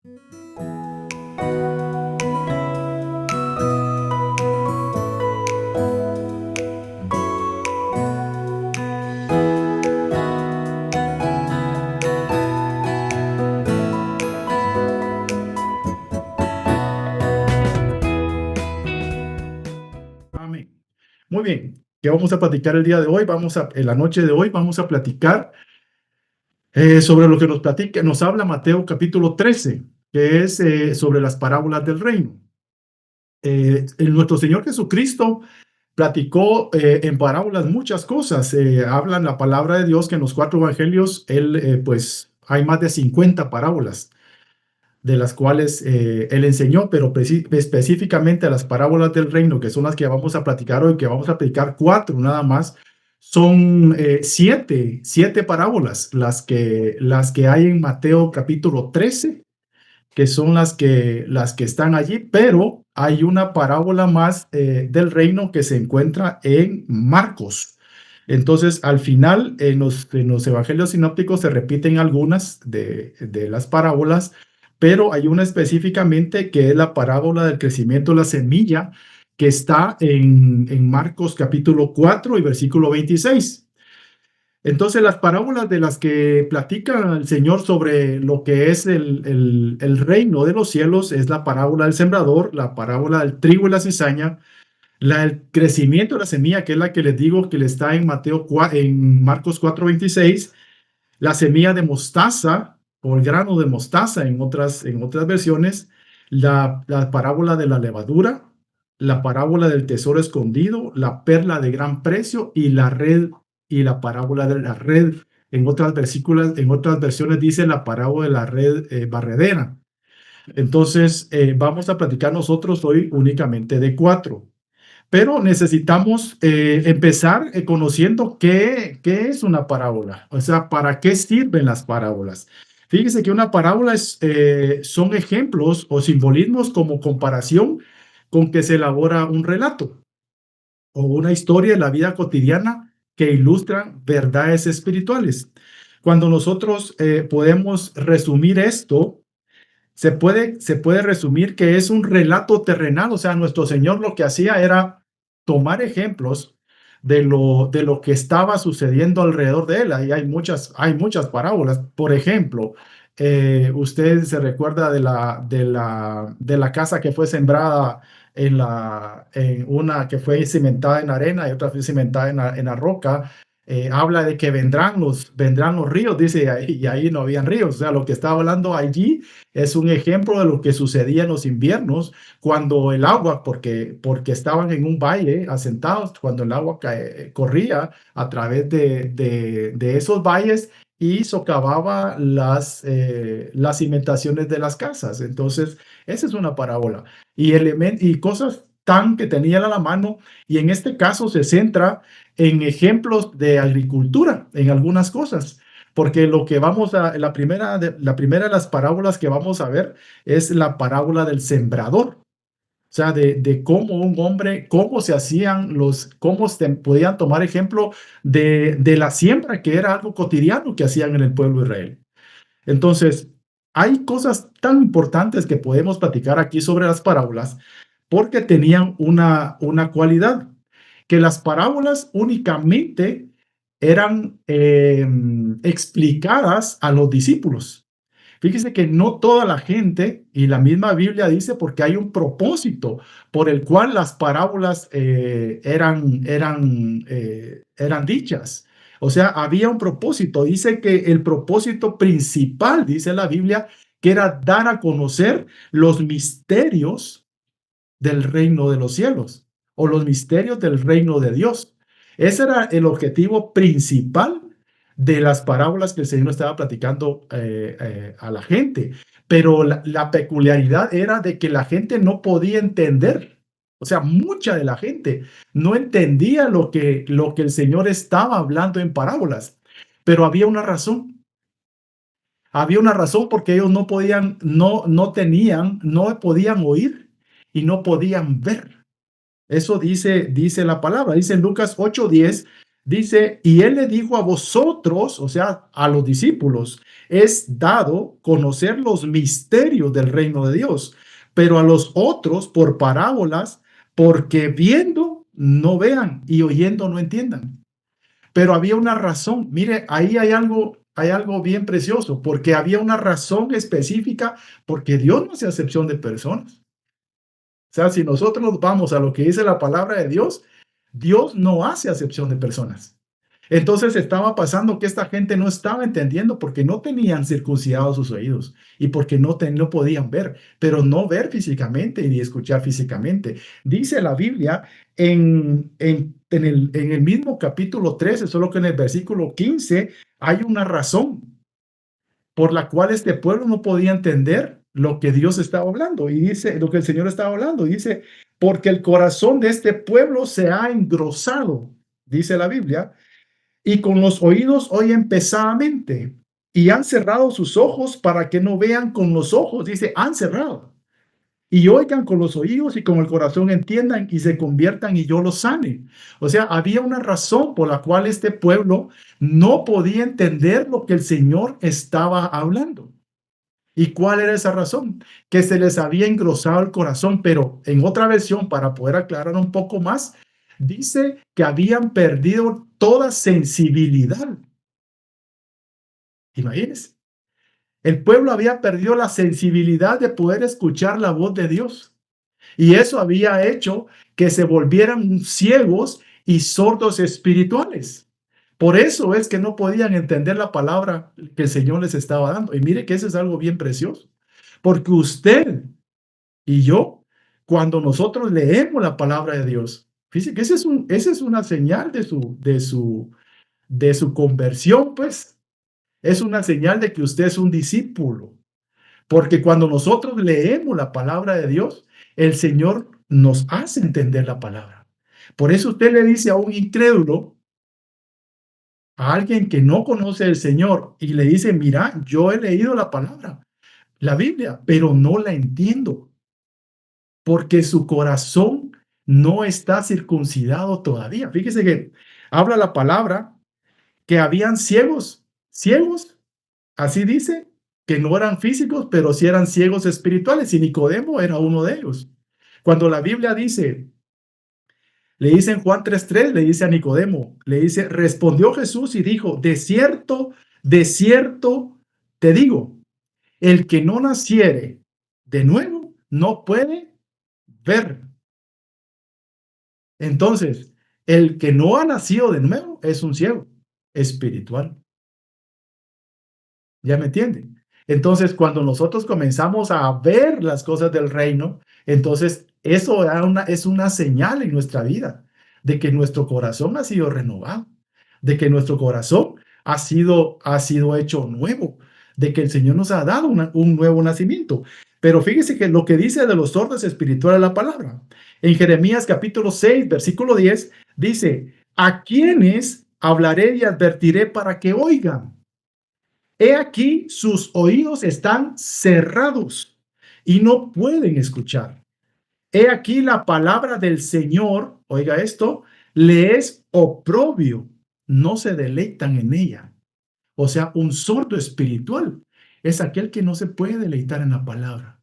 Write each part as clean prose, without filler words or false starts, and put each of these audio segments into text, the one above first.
Amén. Muy bien. ¿Qué vamos a platicar el día de hoy? En la noche de hoy vamos a platicar sobre lo que nos habla Mateo capítulo 13, que es sobre las parábolas del reino. Nuestro Señor Jesucristo platicó en parábolas muchas cosas. Hablan la palabra de Dios que en los 4 evangelios, pues hay más de 50 parábolas de las cuales él enseñó, pero específicamente las parábolas del reino, que son las que vamos a platicar hoy, que vamos a platicar 4 nada más, son siete parábolas las que hay en Mateo capítulo 13, que son las que están allí, pero hay una parábola más del reino que se encuentra en Marcos. Entonces, al final, en los evangelios sinópticos se repiten algunas de las parábolas, pero hay una específicamente que es la parábola del crecimiento de la semilla, que está en Marcos capítulo 4 y versículo 26. Entonces, las parábolas de las que platica el Señor sobre lo que es el reino de los cielos es la parábola del sembrador, la parábola del trigo y la cizaña, el crecimiento de la semilla, que es la que les digo que le está en Marcos 4:26, la semilla de mostaza o el grano de mostaza en otras versiones, la parábola de la levadura, la parábola del tesoro escondido, la perla de gran precio y la red y la parábola de la red. En otras versiones dice la parábola de la red barredera. Entonces, vamos a platicar nosotros hoy únicamente de 4. Pero necesitamos empezar conociendo qué es una parábola, o sea, para qué sirven las parábolas. Fíjese que una parábola son ejemplos o simbolismos como comparación con que se elabora un relato o una historia de la vida cotidiana que ilustran verdades espirituales. Cuando nosotros podemos resumir esto, se puede resumir que es un relato terrenal, o sea, nuestro Señor lo que hacía era tomar ejemplos de lo que estaba sucediendo alrededor de él. Ahí hay muchas parábolas. Por ejemplo, usted se recuerda de la casa que fue sembrada en una que fue cimentada en arena y otra fue cimentada en la roca. Habla de que vendrán los ríos, dice, y ahí no habían ríos. O sea, lo que estaba hablando allí es un ejemplo de lo que sucedía en los inviernos, cuando el agua, porque estaban en un valle asentados, cuando el agua corría a través de esos valles y socavaba las cimentaciones de las casas. Entonces, esa es una parábola. Y cosas tan que tenían a la mano, y en este caso se centra en ejemplos de agricultura, en algunas cosas. Porque lo que la primera de las parábolas que vamos a ver es la parábola del sembrador. O sea, de cómo un hombre, cómo se hacían cómo se podían tomar ejemplo de la siembra, que era algo cotidiano que hacían en el pueblo de Israel. Entonces, hay cosas tan importantes que podemos platicar aquí sobre las parábolas porque tenían una cualidad, que las parábolas únicamente eran explicadas a los discípulos. Fíjese que no toda la gente, y la misma Biblia dice, porque hay un propósito por el cual las parábolas eran dichas. O sea, había un propósito. Dice que el propósito principal, dice la Biblia, que era dar a conocer los misterios del reino de los cielos o los misterios del reino de Dios. Ese era el objetivo principal de las parábolas que el Señor estaba platicando a la gente. Pero la peculiaridad era de que la gente no podía entender. O sea, mucha de la gente no entendía lo que el Señor estaba hablando en parábolas. Pero había una razón. Había una razón porque ellos no podían, no podían oír y no podían ver. Eso dice la palabra. Dice en Lucas 8:10, Dice, y él le dijo a vosotros, o sea, a los discípulos, es dado conocer los misterios del reino de Dios, pero a los otros por parábolas, porque viendo no vean y oyendo no entiendan. Pero había una razón. Mire, ahí hay algo bien precioso, porque había una razón específica, porque Dios no hace acepción de personas. O sea, si nosotros nos vamos a lo que dice la palabra de Dios, Dios no hace acepción de personas. Entonces estaba pasando que esta gente no estaba entendiendo porque no tenían circuncidados sus oídos y porque no podían ver, pero no ver físicamente ni escuchar físicamente. Dice la Biblia en el mismo capítulo 13, solo que en el versículo 15 hay una razón por la cual este pueblo no podía entender lo que Dios estaba hablando y dice lo que el Señor estaba hablando. Dice, porque el corazón de este pueblo se ha engrosado, dice la Biblia, y con los oídos oyen pesadamente y han cerrado sus ojos para que no vean con los ojos, dice, han cerrado y oigan con los oídos y con el corazón entiendan y se conviertan y yo los sane. O sea, había una razón por la cual este pueblo no podía entender lo que el Señor estaba hablando. ¿Y cuál era esa razón? Que se les había engrosado el corazón, pero en otra versión, para poder aclarar un poco más, dice que habían perdido toda sensibilidad. Imagínense, el pueblo había perdido la sensibilidad de poder escuchar la voz de Dios. Y eso había hecho que se volvieran ciegos y sordos espirituales. Por eso es que no podían entender la palabra que el Señor les estaba dando. Y mire que eso es algo bien precioso. Porque usted y yo, cuando nosotros leemos la palabra de Dios, fíjese que esa es una señal de su conversión, pues. Es una señal de que usted es un discípulo. Porque cuando nosotros leemos la palabra de Dios, el Señor nos hace entender la palabra. Por eso usted le dice a un incrédulo, a alguien que no conoce al Señor, y le dice, mira, yo he leído la palabra, la Biblia, pero no la entiendo, porque su corazón no está circuncidado todavía. Fíjese que habla la palabra que habían ciegos, ciegos, así dice, que no eran físicos, pero sí eran ciegos espirituales, y Nicodemo era uno de ellos. Cuando la Biblia dice, le dice en Juan 3:3, le dice a Nicodemo, le dice, respondió Jesús y dijo, de cierto te digo, el que no naciere de nuevo no puede ver. Entonces, el que no ha nacido de nuevo es un ciego espiritual. ¿Ya me entienden? Entonces, cuando nosotros comenzamos a ver las cosas del reino, entonces eso es una señal en nuestra vida de que nuestro corazón ha sido renovado, de que nuestro corazón ha sido hecho nuevo, de que el Señor nos ha dado un nuevo nacimiento. Pero fíjese que lo que dice de los sordos espirituales la palabra. En Jeremías capítulo 6, versículo 10, dice, a quienes hablaré y advertiré para que oigan. He aquí, sus oídos están cerrados y no pueden escuchar. He aquí la palabra del Señor, oiga esto, le es oprobio, no se deleitan en ella. O sea, un sordo espiritual es aquel que no se puede deleitar en la palabra.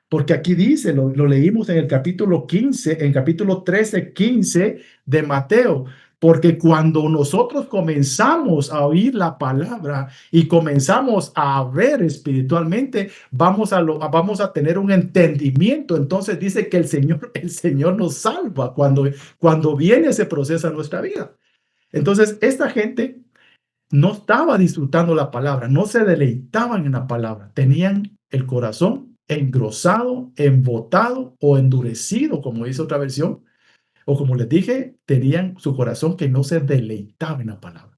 Porque aquí dice, lo leímos en el capítulo 15, en capítulo 13, 15 de Mateo, porque cuando nosotros comenzamos a oír la palabra y comenzamos a ver espiritualmente, vamos a tener un entendimiento. Entonces dice que el Señor nos salva cuando viene ese proceso a nuestra vida. Entonces, esta gente no estaba disfrutando la palabra, no se deleitaban en la palabra, tenían el corazón engrosado, embotado o endurecido, como dice otra versión, o como les dije, tenían su corazón que no se deleitaba en la palabra.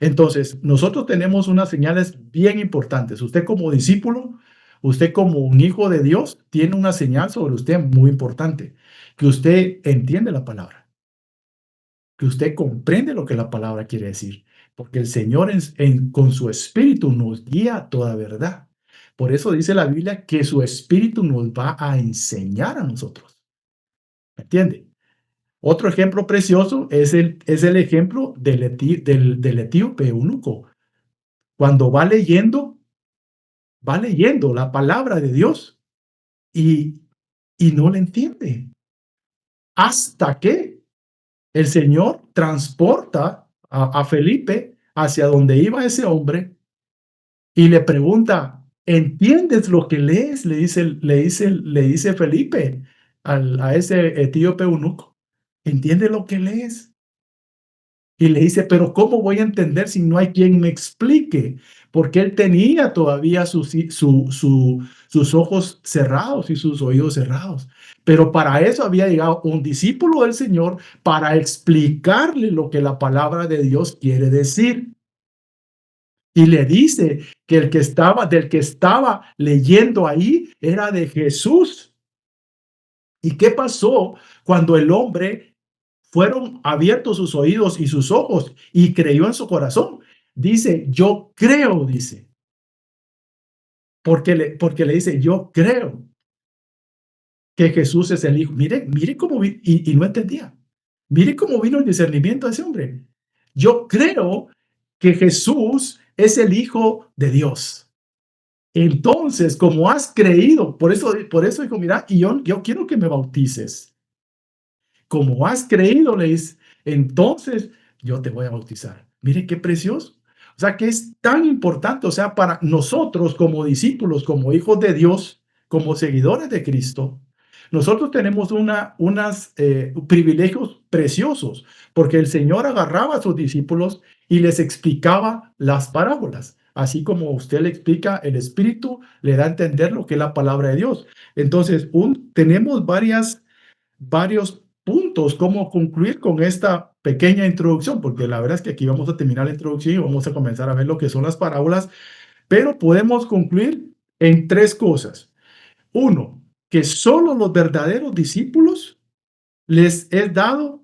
Entonces, nosotros tenemos unas señales bien importantes. Usted como discípulo, usted como un hijo de Dios, tiene una señal sobre usted muy importante, que usted entiende la palabra, que usted comprende lo que la palabra quiere decir, porque el Señor con su espíritu nos guía a toda verdad. Por eso dice la Biblia que su espíritu nos va a enseñar a nosotros. ¿Me entiende? Otro ejemplo precioso es el ejemplo del etíope eunuco. Cuando va leyendo la palabra de Dios y, y no la entiende. Hasta que el Señor transporta a Felipe hacia donde iba ese hombre y le pregunta, ¿entiendes lo que lees? Le dice Felipe a ese etíope eunuco, ¿entiende lo que lees? Y le dice, pero ¿cómo voy a entender si no hay quien me explique? Porque él tenía todavía sus ojos cerrados y sus oídos cerrados. Pero para eso había llegado un discípulo del Señor para explicarle lo que la palabra de Dios quiere decir. Y le dice que del que estaba leyendo ahí era de Jesús. ¿Y qué pasó cuando el hombre fueron abiertos sus oídos y sus ojos y creyó en su corazón? Dice, yo creo, dice, porque le dice, yo creo que Jesús es el Hijo. Mire cómo y no entendía. Mire cómo vino el discernimiento de ese hombre. Yo creo que Jesús es el Hijo de Dios. Entonces, como has creído, por eso dijo, mira, y yo quiero que me bautices. Como has creído, le dice, entonces yo te voy a bautizar. Mire qué precioso. O sea, que es tan importante, o sea, para nosotros como discípulos, como hijos de Dios, como seguidores de Cristo, nosotros tenemos unos privilegios preciosos, porque el Señor agarraba a sus discípulos y les explicaba las parábolas. Así como usted le explica, el Espíritu le da a entender lo que es la palabra de Dios. Entonces, tenemos varios puntos, cómo concluir con esta pequeña introducción, porque la verdad es que aquí vamos a terminar la introducción y vamos a comenzar a ver lo que son las parábolas, pero podemos concluir en tres cosas. Uno, que solo los verdaderos discípulos les es dado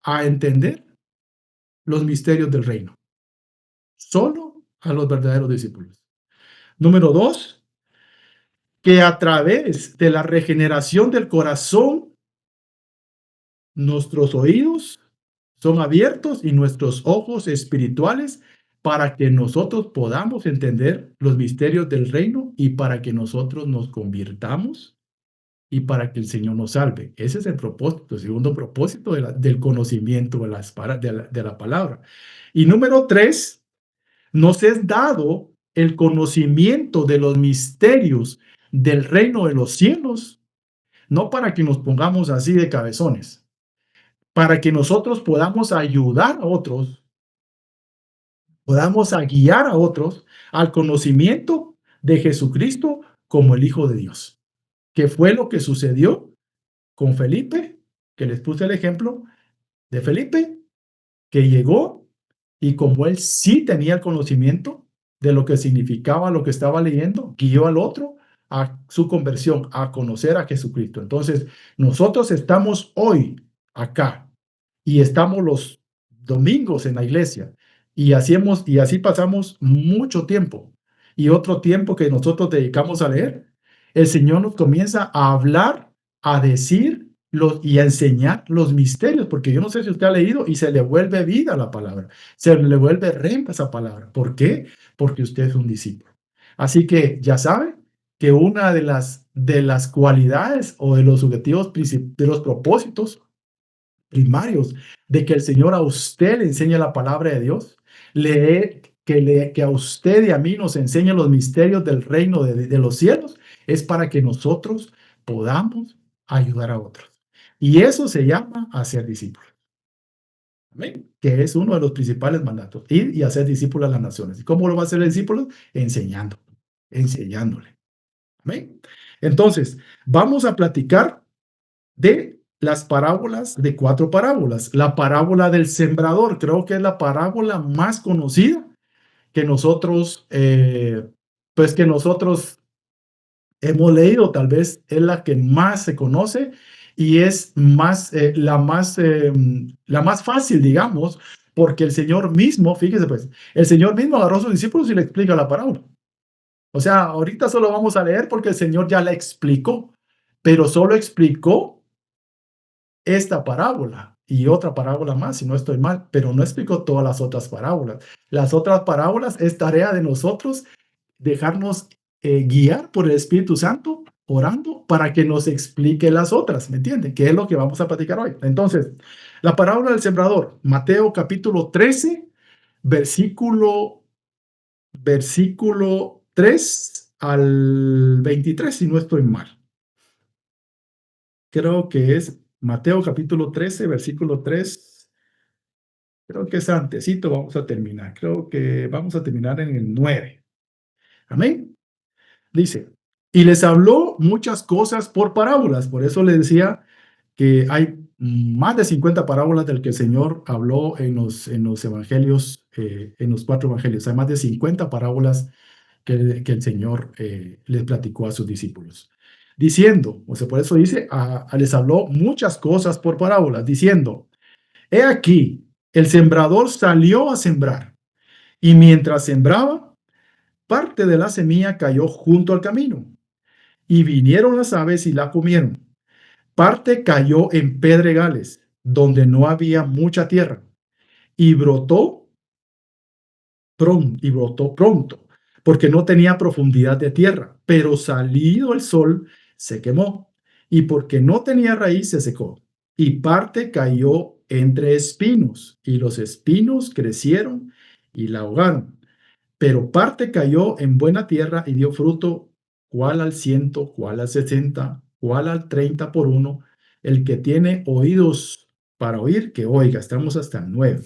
a entender los misterios del reino. Solo a los verdaderos discípulos. Número dos, que a través de la regeneración del corazón, nuestros oídos son abiertos y nuestros ojos espirituales para que nosotros podamos entender los misterios del reino y para que nosotros nos convirtamos y para que el Señor nos salve. Ese es el propósito, el segundo propósito del conocimiento de la palabra. Y número tres, nos es dado el conocimiento de los misterios del reino de los cielos, no para que nos pongamos así de cabezones, para que nosotros podamos ayudar a otros, podamos guiar a otros al conocimiento de Jesucristo como el Hijo de Dios, que fue lo que sucedió con Felipe, que les puse el ejemplo de Felipe, que llegó y como él sí tenía el conocimiento de lo que significaba lo que estaba leyendo, guió al otro a su conversión, a conocer a Jesucristo. Entonces, nosotros estamos hoy acá y estamos los domingos en la iglesia y así pasamos mucho tiempo y otro tiempo que nosotros dedicamos a leer. El Señor nos comienza a hablar, a decir y a enseñar los misterios, porque yo no sé si usted ha leído y se le vuelve vida a la palabra, se le vuelve rema esa palabra. ¿Por qué? Porque usted es un discípulo. Así que ya sabe que una de las cualidades o de los objetivos, de los propósitos primarios de que el Señor a usted le enseñe la palabra de Dios, que a usted y a mí nos enseñe los misterios del reino de los cielos, es para que nosotros podamos ayudar a otros. Y eso se llama hacer discípulos. Amén. Que es uno de los principales mandatos, ir y hacer discípulos a las naciones. ¿Y cómo lo va a hacer el discípulo? Enseñando, enseñándole. Amén. Entonces, vamos a platicar de las parábolas, de 4 parábolas. La parábola del sembrador, creo que es la parábola más conocida que nosotros hemos leído, tal vez es la que más se conoce y es la más fácil, digamos, porque el Señor mismo, fíjese pues, el Señor mismo agarró a sus discípulos y le explica la parábola. O sea, ahorita solo vamos a leer porque el Señor ya la explicó, pero solo explicó esta parábola y otra parábola más, si no estoy mal, pero no explicó todas las otras parábolas. Las otras parábolas es tarea de nosotros dejarnos guiar por el Espíritu Santo, orando para que nos explique las otras, ¿me entienden? Que es lo que vamos a platicar hoy. Entonces, la parábola del sembrador, Mateo capítulo 13, versículo 3 al 23, si no estoy mal. Creo que es Mateo capítulo 13, versículo 3. Creo que es antesito, vamos a terminar. Creo que vamos a terminar en el 9. Amén. Dice, y les habló muchas cosas por parábolas. Por eso le decía que hay más de 50 parábolas del que el Señor habló en los evangelios, en los 4 evangelios. Hay más de 50 parábolas que el Señor les platicó a sus discípulos. Diciendo, o sea, por eso dice, les habló muchas cosas por parábolas, diciendo, he aquí, el sembrador salió a sembrar, y mientras sembraba, parte de la semilla cayó junto al camino, y vinieron las aves y la comieron. Parte cayó en pedregales, donde no había mucha tierra, y brotó pronto, porque no tenía profundidad de tierra, pero salido el sol se quemó, y porque no tenía raíz se secó, y parte cayó entre espinos, y los espinos crecieron y la ahogaron, pero parte cayó en buena tierra y dio fruto, cuál al 100, cuál al 60, cuál al 30 por uno. El que tiene oídos para oír, que oiga. Estamos hasta el 9.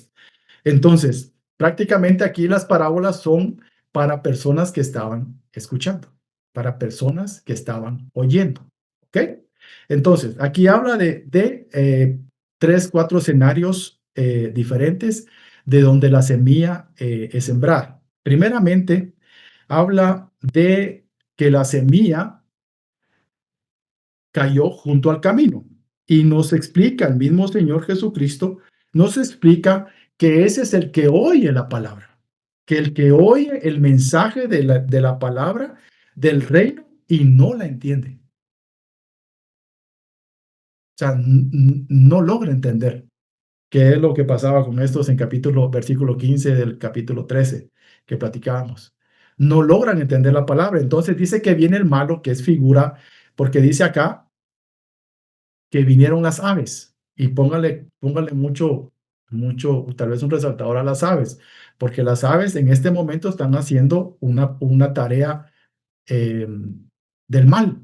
Entonces, prácticamente aquí las parábolas son para personas que estaban escuchando, para personas que estaban oyendo. ¿Ok? Entonces, aquí habla de 3, 4 escenarios diferentes de donde la semilla es sembrada. Primeramente, habla de que la semilla cayó junto al camino y nos explica el mismo Señor Jesucristo, nos explica que ese es el que oye la palabra, que el que oye el mensaje de la palabra del reino y no la entiende. O sea, no logra entender qué es lo que pasaba con estos en versículo 15 del capítulo 13 que platicábamos. No logran entender la palabra. Entonces dice que viene el malo, que es figura, porque dice acá que vinieron las aves. Y póngale mucho, tal vez un resaltador a las aves, porque las aves en este momento están haciendo una tarea del mal.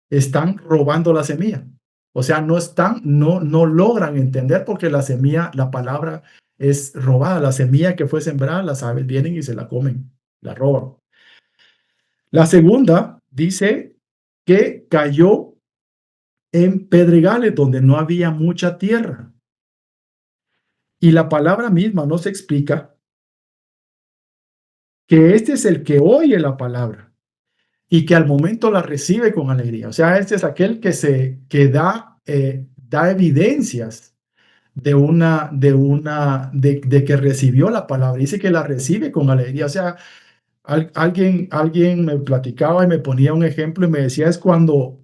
Están robando la semilla. O sea, no logran entender porque la semilla, la palabra es robada. La semilla que fue sembrada, las aves vienen y se la comen, la roban. La segunda dice que cayó en pedregales donde no había mucha tierra. Y la palabra misma nos explica que este es el que oye la palabra y que al momento la recibe con alegría. O sea, este es aquel que da evidencias de que recibió la palabra. Dice que la recibe con alegría. O sea, alguien me platicaba y me ponía un ejemplo y me decía, es cuando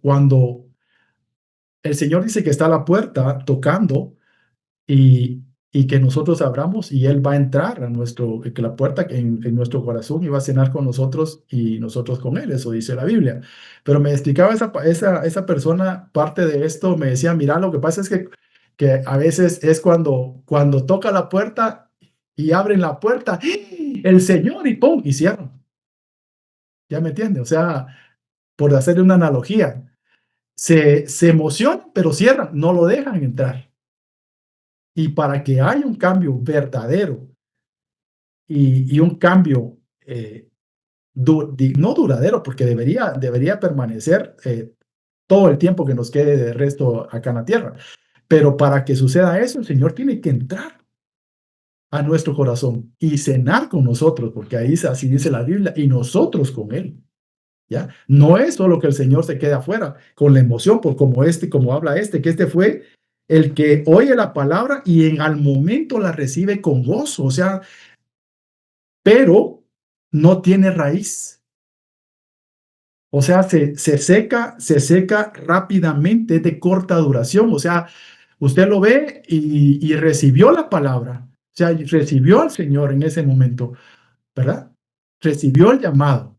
el Señor dice que está a la puerta tocando y que nosotros abramos y Él va a entrar que la puerta en nuestro corazón y va a cenar con nosotros y nosotros con Él, eso dice la Biblia. Pero me explicaba esa persona parte de esto, me decía, mira, lo que pasa es que a veces es cuando toca la puerta y abren la puerta, el Señor y ¡pum! Y cierran. ¿Ya me entiende? O sea, por hacerle una analogía, se emocionan, pero cierran, no lo dejan entrar. Y para que haya un cambio verdadero y un cambio no duradero, porque debería permanecer todo el tiempo que nos quede de resto acá en la tierra. Pero para que suceda eso, el Señor tiene que entrar a nuestro corazón y cenar con nosotros, porque ahí así dice la Biblia, y nosotros con Él. ¿Ya? No es solo que el Señor se quede afuera con la emoción, por como habla que este fue el que oye la palabra y al momento la recibe con gozo, o sea, pero no tiene raíz. O sea, se seca rápidamente, es de corta duración. O sea, usted lo ve y recibió la palabra. O sea, y recibió al Señor en ese momento, ¿verdad? Recibió el llamado,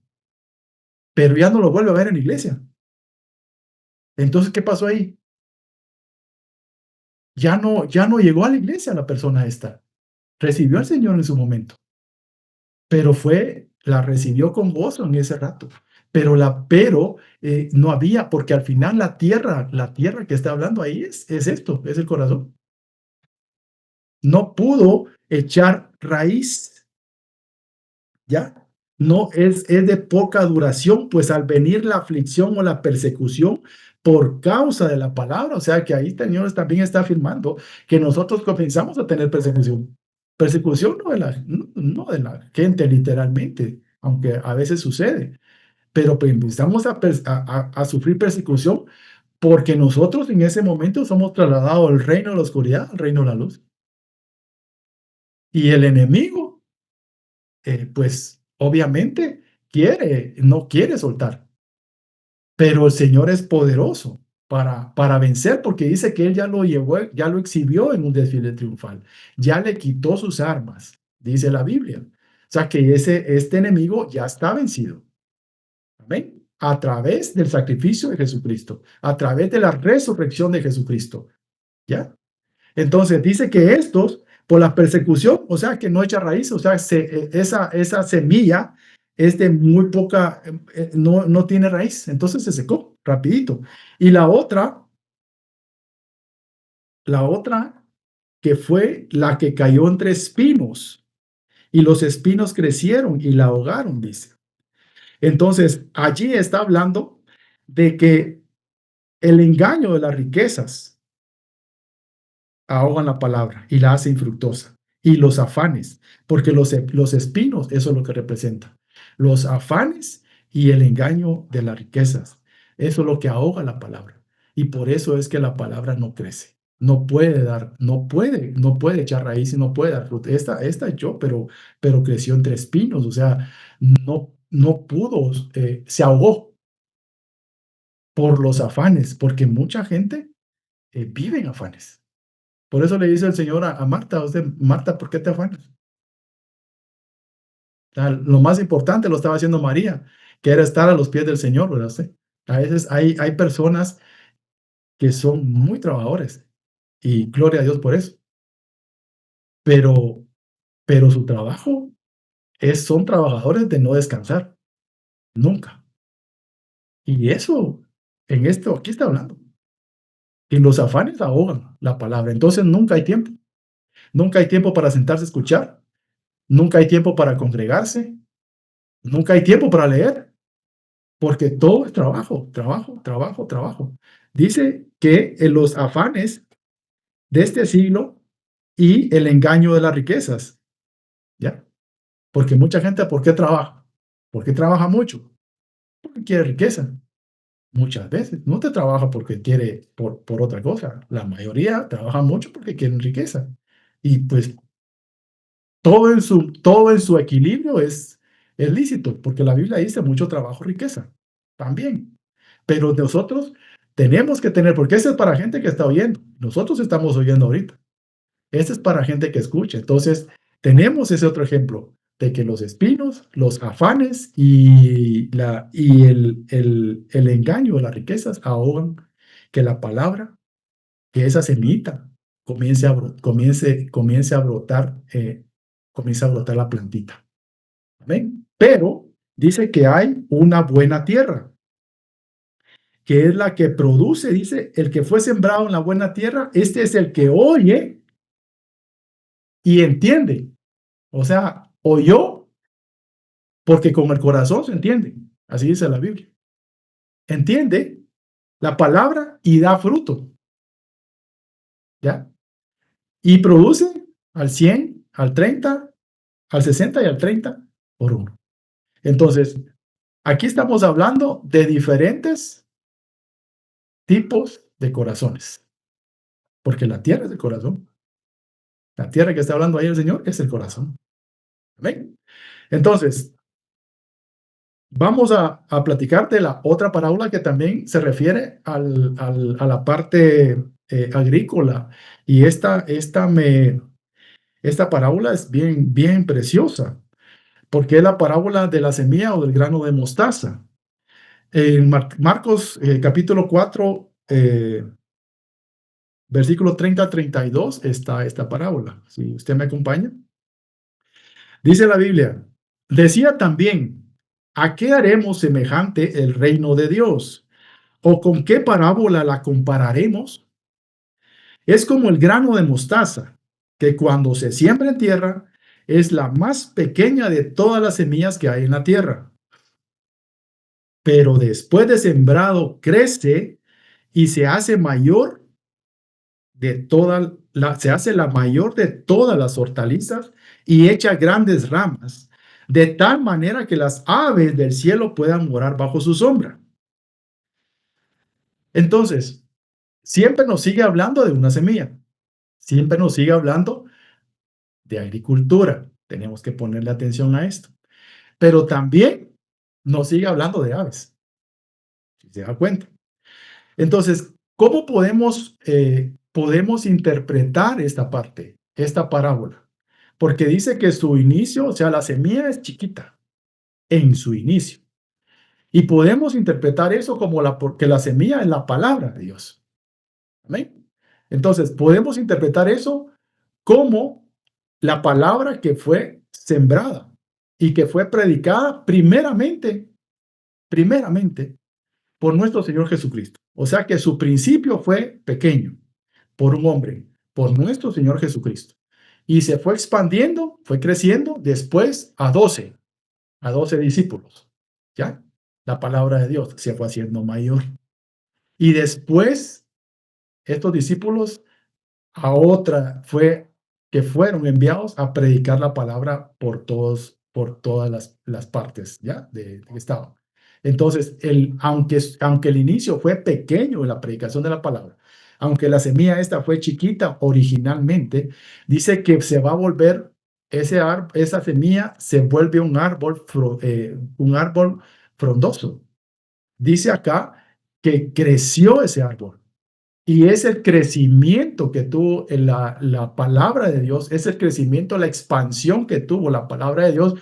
pero ya no lo vuelve a ver en la iglesia. Entonces, ¿qué pasó ahí? Ya no llegó a la iglesia la persona esta. Recibió al Señor en su momento, pero la recibió con gozo en ese rato. Pero no había, porque al final la tierra que está hablando ahí es esto, es el corazón. No pudo echar raíz, ¿ya? No es de poca duración, pues al venir la aflicción o la persecución por causa de la palabra, o sea que ahí el Señor también está afirmando que nosotros comenzamos a tener persecución. Persecución no de la gente literalmente, aunque a veces sucede, pero pues empezamos a sufrir persecución porque nosotros en ese momento somos trasladados del reino de la oscuridad al reino de la luz. Y el enemigo pues obviamente no quiere soltar, pero el Señor es poderoso para vencer, porque dice que Él ya lo llevó, ya lo exhibió en un desfile triunfal, ya le quitó sus armas, dice la Biblia. O sea que este enemigo ya está vencido. Amén. A través del sacrificio de Jesucristo, a través de la resurrección de Jesucristo. ¿Ya? Entonces dice que estos, por la persecución, o sea, que no echa raíz, o sea, esa semilla es de muy poca, no tiene raíz, entonces se secó rapidito. Y la otra que fue la que cayó entre espinos, y los espinos crecieron y la ahogaron, dice. Entonces, allí está hablando de que el engaño de las riquezas ahogan la palabra y la hacen infructuosa. Y los afanes, porque los espinos, eso es lo que representa. Los afanes y el engaño de las riquezas, eso es lo que ahoga la palabra. Y por eso es que la palabra no crece. No puede dar, no puede echar raíz y no puede dar fruto. Esta echó, pero creció entre espinos, o sea, no pudo, se ahogó por los afanes, porque mucha gente vive en afanes. Por eso le dice el Señor a Marta, Marta, ¿por qué te afanas? O sea, lo más importante lo estaba haciendo María, que era estar a los pies del Señor, ¿verdad usted? A veces hay personas que son muy trabajadores y gloria a Dios por eso, pero, pero su trabajo son trabajadores de no descansar, nunca. Y eso, aquí está hablando. Y los afanes ahogan la palabra, entonces nunca hay tiempo. Nunca hay tiempo para sentarse a escuchar, nunca hay tiempo para congregarse, nunca hay tiempo para leer. Porque todo es trabajo, trabajo, trabajo, trabajo. Dice que en los afanes de este siglo y el engaño de las riquezas, ¿ya? Porque mucha gente, ¿por qué trabaja? ¿Por qué trabaja mucho? Porque quiere riqueza. Muchas veces. No te trabaja porque quiere por otra cosa. La mayoría trabaja mucho porque quieren riqueza. Y pues todo en su equilibrio es lícito, porque la Biblia dice mucho trabajo, riqueza, también. Pero nosotros tenemos que tener, porque ese es para gente que está oyendo. Nosotros estamos oyendo ahorita. Este es para gente que escucha. Entonces, tenemos ese otro ejemplo de que los espinos, los afanes y el engaño de las riquezas ahogan que la palabra, que esa semillita comience a brotar la plantita. ¿Amén? Pero dice que hay una buena tierra, que es la que produce, dice, el que fue sembrado en la buena tierra, este es el que oye y entiende. O sea, oyó porque con el corazón se entiende. Así dice la Biblia. Entiende la palabra y da fruto. ¿Ya? Y produce al 100, al 30, al 60 y al 30 por uno. Entonces, aquí estamos hablando de diferentes tipos de corazones, porque la tierra es el corazón. La tierra que está hablando ahí el Señor es el corazón. ¿Ven? Entonces, Vamos a platicar de la otra parábola que también se refiere a la parte agrícola. Y esta parábola es bien, bien preciosa, porque es la parábola de la semilla o del grano de mostaza. En Marcos capítulo 4, versículo 30 a 32 está esta parábola. Si usted me acompaña. Dice la Biblia, decía también, ¿a qué haremos semejante el reino de Dios? ¿O con qué parábola la compararemos? Es como el grano de mostaza, que cuando se siembra en tierra es la más pequeña de todas las semillas que hay en la tierra. Pero después de sembrado crece y se hace la mayor de todas las hortalizas y echa grandes ramas, de tal manera que las aves del cielo puedan morar bajo su sombra. Entonces, siempre nos sigue hablando de una semilla, siempre nos sigue hablando de agricultura. Tenemos que ponerle atención a esto. Pero también nos sigue hablando de aves, si se da cuenta. Entonces, ¿cómo podemos interpretar esta parte, esta parábola? Porque dice que su inicio, o sea, la semilla es chiquita en su inicio. Y podemos interpretar eso como porque la semilla es la palabra de Dios. Amén. Entonces, podemos interpretar eso como la palabra que fue sembrada y que fue predicada primeramente por nuestro Señor Jesucristo. O sea que su principio fue pequeño por un hombre, por nuestro Señor Jesucristo. Y se fue expandiendo, fue creciendo después a 12 discípulos. ¿Ya? La palabra de Dios se fue haciendo mayor. Y después, estos discípulos a otra fue que fueron enviados a predicar la palabra por todas las partes, ¿ya? De que estaban. Entonces, aunque el inicio fue pequeño en la predicación de la palabra, aunque la semilla esta fue chiquita originalmente, dice que se va a volver, esa semilla se vuelve un árbol frondoso. Dice acá que creció ese árbol. Y es el crecimiento que tuvo en la palabra de Dios, es el crecimiento, la expansión que tuvo la palabra de Dios,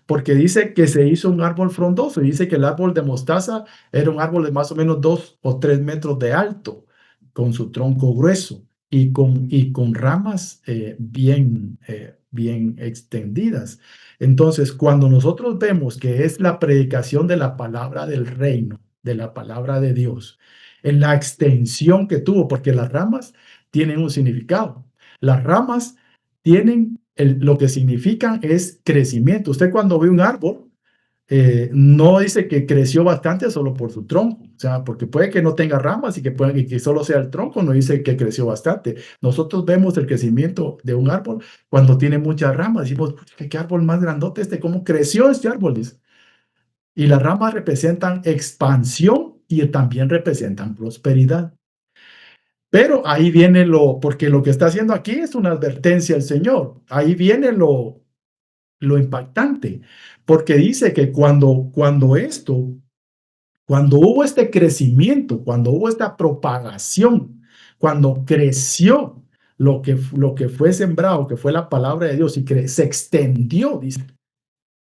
porque dice que se hizo un árbol frondoso, y dice que el árbol de mostaza era un árbol de más o menos 2 o 3 metros de alto, con su tronco grueso y con ramas bien extendidas. Entonces, cuando nosotros vemos que es la predicación de la palabra del reino, de la palabra de Dios, en la extensión que tuvo, porque las ramas tienen un significado. Las ramas tienen, lo que significan es crecimiento. Usted cuando ve un árbol, no dice que creció bastante solo por su tronco, o sea, porque puede que no tenga ramas y que solo sea el tronco, no dice que creció bastante. Nosotros vemos el crecimiento de un árbol cuando tiene muchas ramas, decimos, ¿qué árbol más grandote este? ¿Cómo creció este árbol? Dice. Y las ramas representan expansión y también representan prosperidad. Pero ahí viene porque lo que está haciendo aquí es una advertencia al Señor. Ahí viene lo impactante, porque dice que cuando hubo este crecimiento, cuando hubo esta propagación, cuando creció lo que fue sembrado, que fue la palabra de Dios, y que se extendió, dice,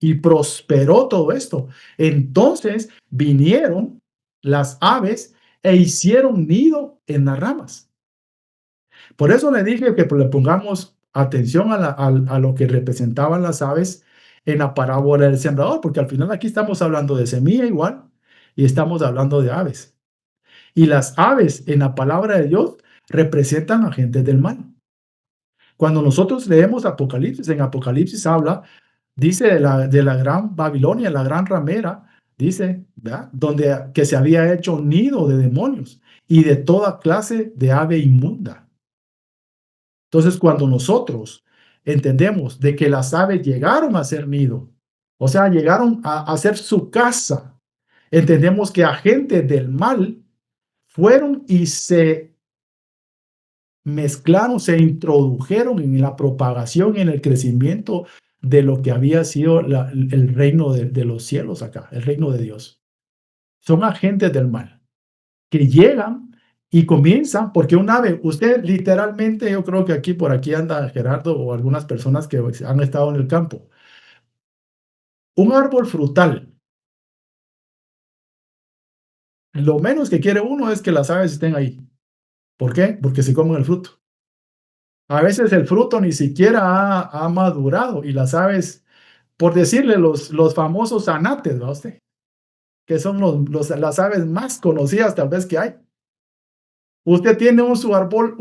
y prosperó todo esto. Entonces vinieron las aves e hicieron nido en las ramas. Por eso le dije que le pongamos atención a lo que representaban las aves en la parábola del sembrador, porque al final aquí estamos hablando de semilla igual y estamos hablando de aves. Y las aves en la palabra de Dios representan agentes del mal. Cuando nosotros leemos Apocalipsis, en Apocalipsis dice de la gran Babilonia, la gran ramera, dice, ¿verdad? Donde que se había hecho un nido de demonios y de toda clase de ave inmunda. Entonces, cuando nosotros entendemos de que las aves llegaron a ser nido, o sea, llegaron a hacer su casa, entendemos que agentes del mal fueron y se mezclaron, se introdujeron en la propagación, en el crecimiento de lo que había sido el reino de los cielos acá, el reino de Dios. Son agentes del mal que llegan y comienzan, porque un ave, usted literalmente, yo creo que aquí por aquí anda Gerardo o algunas personas que han estado en el campo. Un árbol frutal, lo menos que quiere uno es que las aves estén ahí. ¿Por qué? Porque se comen el fruto. A veces el fruto ni siquiera ha madurado y las aves, por decirle los famosos anates, ¿no usted? Que son las aves más conocidas tal vez que hay. Usted tiene su árbol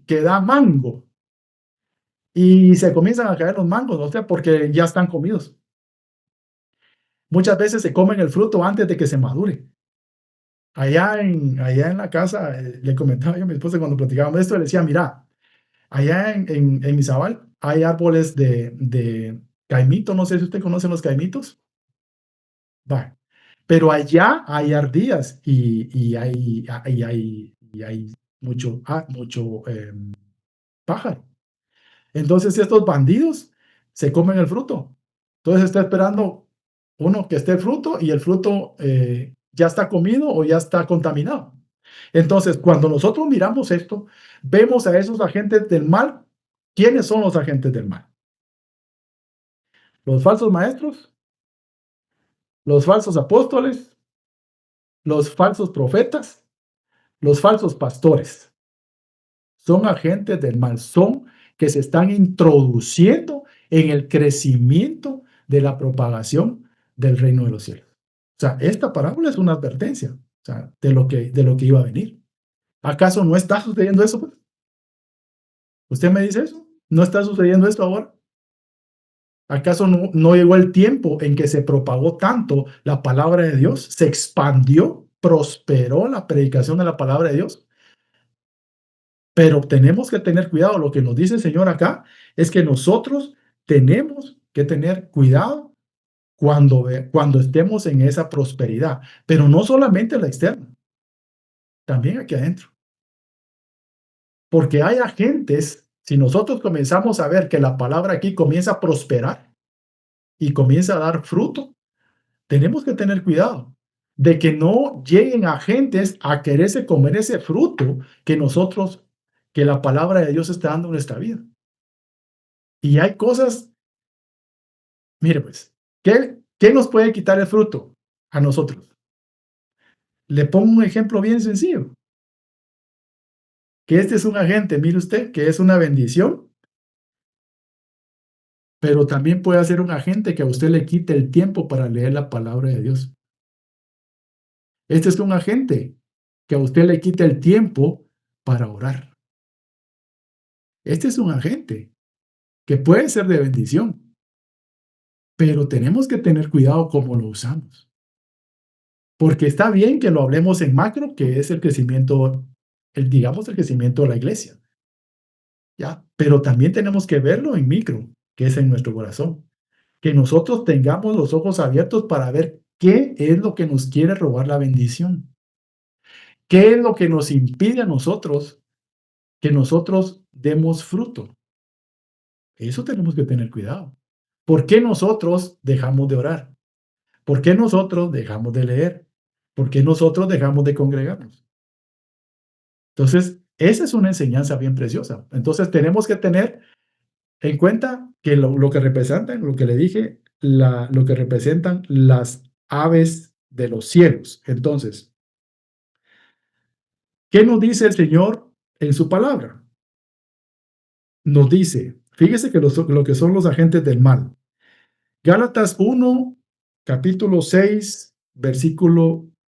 que da mango y se comienzan a caer los mangos, ¿no usted? Porque ya están comidos. Muchas veces se comen el fruto antes de que se madure. Allá en la casa, le comentaba yo a mi esposa cuando platicábamos esto, le decía, mira, allá en Izabal hay árboles de caimito, no sé si usted conoce los caimitos. Va. Pero allá hay ardillas y hay mucho pájaro. Entonces estos bandidos se comen el fruto. Entonces está esperando uno que esté el fruto y el fruto ya está comido o ya está contaminado. Entonces, cuando nosotros miramos esto, vemos a esos agentes del mal. ¿Quiénes son los agentes del mal? Los falsos maestros, los falsos apóstoles, los falsos profetas, los falsos pastores. Son agentes del mal, son que se están introduciendo en el crecimiento de la propagación del reino de los cielos. O sea, esta parábola es una advertencia, o sea, de lo que iba a venir. ¿Acaso no está sucediendo eso, pues? ¿Usted me dice eso? ¿No está sucediendo esto ahora? ¿Acaso no llegó el tiempo en que se propagó tanto la palabra de Dios? ¿Se expandió, prosperó la predicación de la palabra de Dios? Pero tenemos que tener cuidado. Lo que nos dice el Señor acá es que nosotros tenemos que tener cuidado cuando estemos en esa prosperidad, pero no solamente la externa, también aquí adentro. Porque hay agentes, si nosotros comenzamos a ver que la palabra aquí comienza a prosperar y comienza a dar fruto, tenemos que tener cuidado de que no lleguen agentes a quererse comer ese fruto que la palabra de Dios está dando en nuestra vida. Y hay cosas, mire pues, ¿qué nos puede quitar el fruto a nosotros? Le pongo un ejemplo bien sencillo, que este es un agente, mire usted, que es una bendición, pero también puede ser un agente que a usted le quite el tiempo para leer la palabra de Dios. Este es un agente que a usted le quite el tiempo para orar. Este es un agente que puede ser de bendición, pero tenemos que tener cuidado cómo lo usamos. Porque está bien que lo hablemos en macro, que es el crecimiento, digamos, el crecimiento de la iglesia. ¿Ya? Pero también tenemos que verlo en micro, que es en nuestro corazón. Que nosotros tengamos los ojos abiertos para ver qué es lo que nos quiere robar la bendición. ¿Qué es lo que nos impide a nosotros que nosotros demos fruto? Eso tenemos que tener cuidado. ¿Por qué nosotros dejamos de orar? ¿Por qué nosotros dejamos de leer? ¿Por qué nosotros dejamos de congregarnos? Entonces, esa es una enseñanza bien preciosa. Entonces, tenemos que tener en cuenta que lo que representan, lo que le dije, lo que representan las aves de los cielos. Entonces, ¿qué nos dice el Señor en su palabra? Nos dice, fíjese que lo que son los agentes del mal. Gálatas 1, capítulo 6,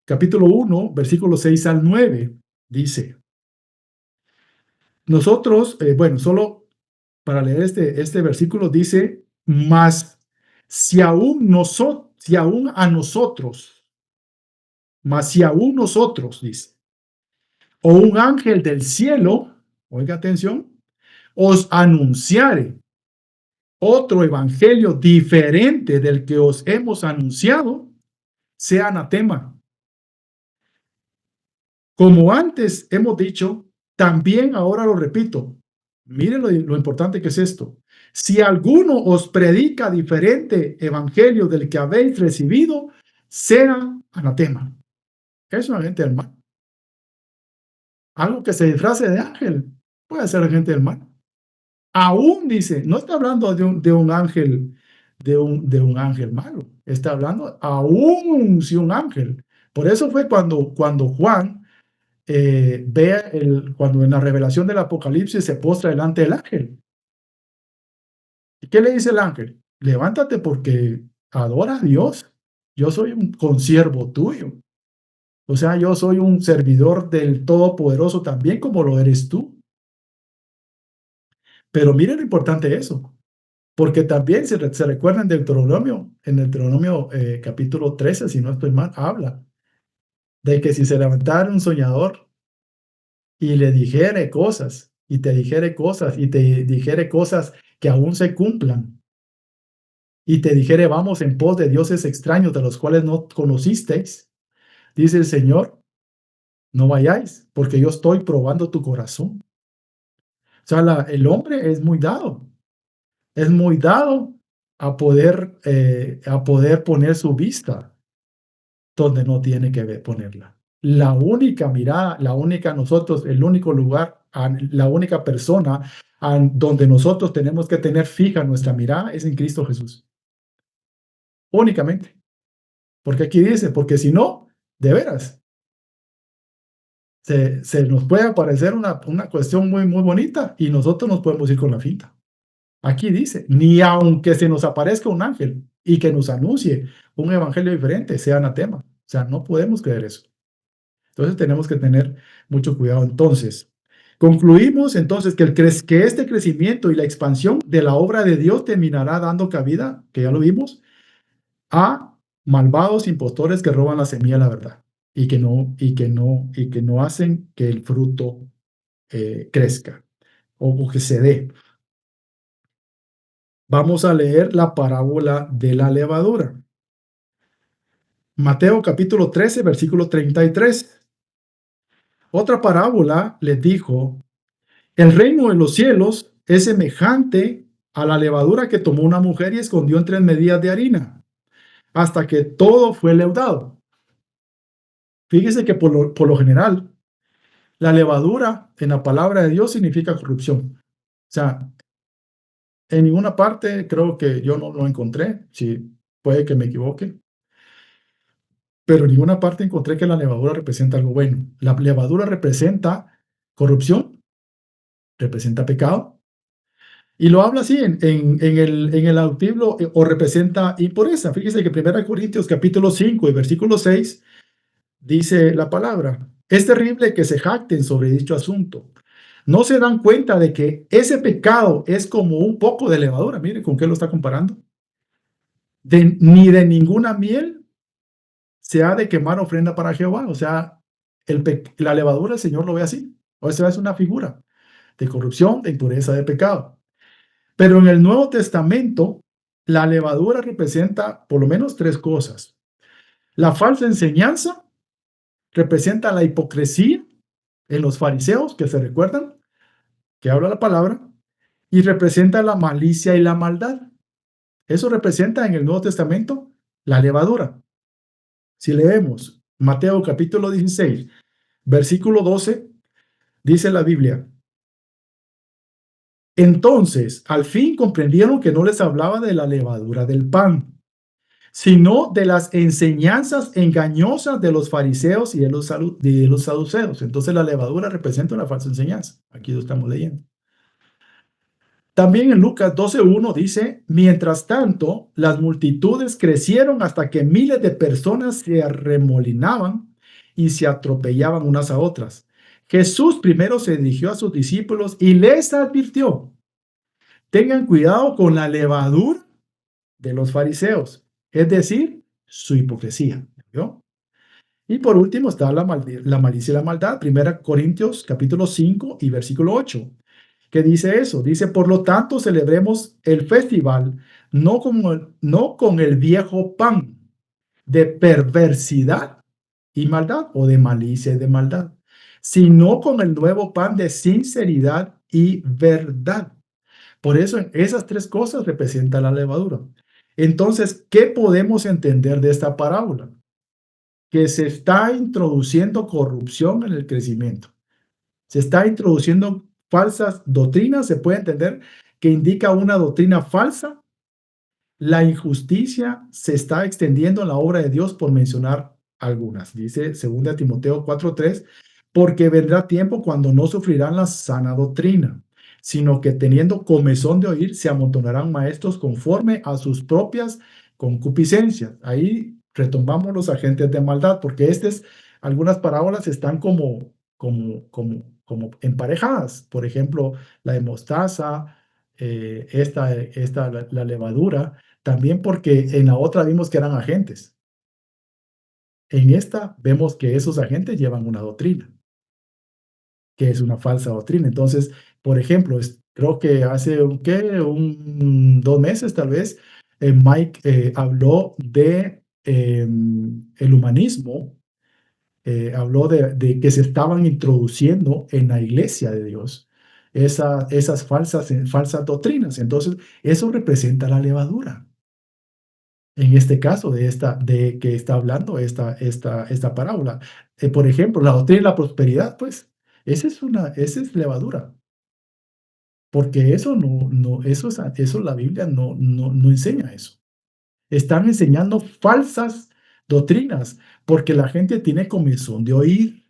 capítulo 1, versículo 6 al 9, dice, nosotros, bueno, solo para leer este versículo dice, mas si aún a nosotros, mas si aún nosotros, dice, o un ángel del cielo, oiga atención, os anunciare otro evangelio diferente del que os hemos anunciado, sea anatema. Como antes hemos dicho, también ahora lo repito. Miren lo importante que es esto. Si alguno os predica diferente evangelio del que habéis recibido, sea anatema. Es un agente del mal. Algo que se disfrace de ángel puede ser agente del mal. Aún dice, no está hablando de un ángel, de un ángel malo. Está hablando aún si un ángel. Por eso fue cuando Juan cuando en la revelación del Apocalipsis se postra delante del ángel. ¿Y qué le dice el ángel? Levántate porque adora a Dios. Yo soy un consiervo tuyo. O sea, yo soy un servidor del Todopoderoso también como lo eres tú. Pero miren lo importante de eso. Porque también se recuerda en Deuteronomio capítulo 13, si no estoy mal, habla de que si se levantara un soñador y le dijere cosas, y te dijere cosas, y te dijere cosas que aún se cumplan, y te dijere, vamos en pos de dioses extraños de los cuales no conocisteis, dice el Señor, no vayáis, porque yo estoy probando tu corazón. O sea, el hombre es muy dado a poder poner su vista donde no tiene que ponerla. La única mirada, la única nosotros, el único lugar, la única persona donde nosotros tenemos que tener fija nuestra mirada es en Cristo Jesús. Únicamente. Porque aquí dice, porque si no, de veras, se nos puede aparecer una cuestión muy, muy bonita y nosotros nos podemos ir con la finta. Aquí dice, ni aunque se nos aparezca un ángel y que nos anuncie un evangelio diferente, sea anatema. O sea, no podemos creer eso. Entonces tenemos que tener mucho cuidado. Entonces, concluimos entonces que este crecimiento y la expansión de la obra de Dios terminará dando cabida, que ya lo vimos, a malvados impostores que roban la semilla de la verdad y que no hacen que el fruto crezca o que se dé. Vamos a leer la parábola de la levadura. Mateo capítulo 13, versículo 33. Otra parábola les dijo, el reino de los cielos es semejante a la levadura que tomó una mujer y escondió en 3 medidas de harina, hasta que todo fue leudado. Fíjese que por lo general, la levadura en la palabra de Dios significa corrupción. O sea, en ninguna parte creo que yo no lo encontré, si puede que me equivoque, pero en ninguna parte encontré que la levadura representa algo bueno. La levadura representa corrupción, representa pecado, y lo habla así en el auditivo o representa impureza. Fíjese que 1 Corintios capítulo 5 y versículo 6 dice la palabra, es terrible que se jacten sobre dicho asunto. No se dan cuenta de que ese pecado es como un poco de levadura. Mire, ¿con qué lo está comparando? Ni de ninguna miel se ha de quemar ofrenda para Jehová. O sea, la levadura el Señor lo ve así. O sea, es una figura de corrupción, de impureza, de pecado. Pero en el Nuevo Testamento, la levadura representa por lo menos 3 cosas. La falsa enseñanza representa la hipocresía en los fariseos, que se recuerdan, que habla la palabra, y representa la malicia y la maldad. Eso representa en el Nuevo Testamento la levadura. Si leemos Mateo capítulo 16, versículo 12, dice la Biblia, entonces al fin comprendieron que no les hablaba de la levadura del pan, sino de las enseñanzas engañosas de los fariseos y de los saduceos. Entonces la levadura representa una falsa enseñanza. Aquí lo estamos leyendo. También en Lucas 12:1 dice, mientras tanto, las multitudes crecieron hasta que miles de personas se arremolinaban y se atropellaban unas a otras. Jesús primero se dirigió a sus discípulos y les advirtió, tengan cuidado con la levadura de los fariseos, es decir, su hipocresía. ¿Vio? Y por último está la malicia y la maldad, 1 Corintios capítulo 5 y versículo 8. ¿Qué dice eso? Dice, por lo tanto, celebremos el festival no con el viejo pan de perversidad y maldad, o de malicia y de maldad, sino con el nuevo pan de sinceridad y verdad. Por eso esas tres cosas representan la levadura. Entonces, ¿qué podemos entender de esta parábola? Que se está introduciendo corrupción en el crecimiento. Se está introduciendo falsas doctrinas, se puede entender que indica una doctrina falsa. La injusticia se está extendiendo en la obra de Dios, por mencionar algunas. Dice 2 Timoteo 4:3, porque vendrá tiempo cuando no sufrirán la sana doctrina, sino que teniendo comezón de oír, se amontonarán maestros conforme a sus propias concupiscencias. Ahí retomamos los agentes de maldad, porque algunas parábolas están como emparejadas. Por ejemplo, la de mostaza, la levadura, también porque en la otra vimos que eran agentes. En esta vemos que esos agentes llevan una doctrina, que es una falsa doctrina. Entonces, por ejemplo, creo que hace 2 meses tal vez, Mike habló de el humanismo, habló de que se estaban introduciendo en la iglesia de Dios esas falsas doctrinas. Entonces, eso representa la levadura. En este caso de que está hablando esta parábola. Por ejemplo, la doctrina de la prosperidad, pues, esa es levadura, porque eso la Biblia no enseña eso. Están enseñando falsas doctrinas, porque la gente tiene comezón de oír.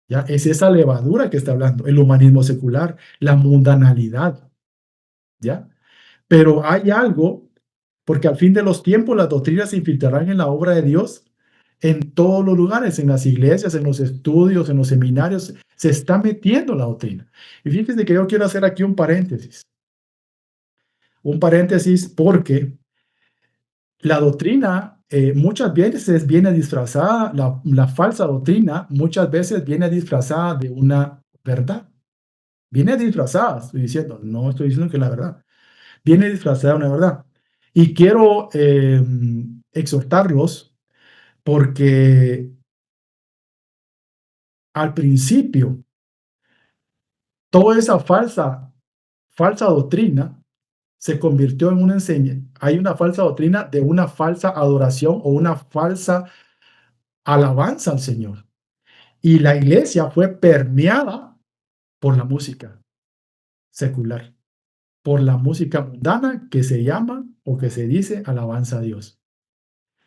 ¿Ya? Es esa levadura que está hablando, el humanismo secular, la mundanalidad, ¿ya? Pero hay algo, porque al fin de los tiempos las doctrinas se infiltrarán en la obra de Dios en todos los lugares, en las iglesias, en los estudios, en los seminarios, se está metiendo la doctrina. Y fíjense que yo quiero hacer aquí un paréntesis porque la doctrina muchas veces viene disfrazada, la falsa doctrina muchas veces viene disfrazada de una verdad. Viene disfrazada, no estoy diciendo que es la verdad. Viene disfrazada de una verdad. Y quiero exhortarlos porque al principio toda esa falsa doctrina se convirtió en una enseñanza. Hay una falsa doctrina de una falsa adoración o una falsa alabanza al Señor. Y la iglesia fue permeada por la música secular, por la música mundana que se llama o que se dice alabanza a Dios.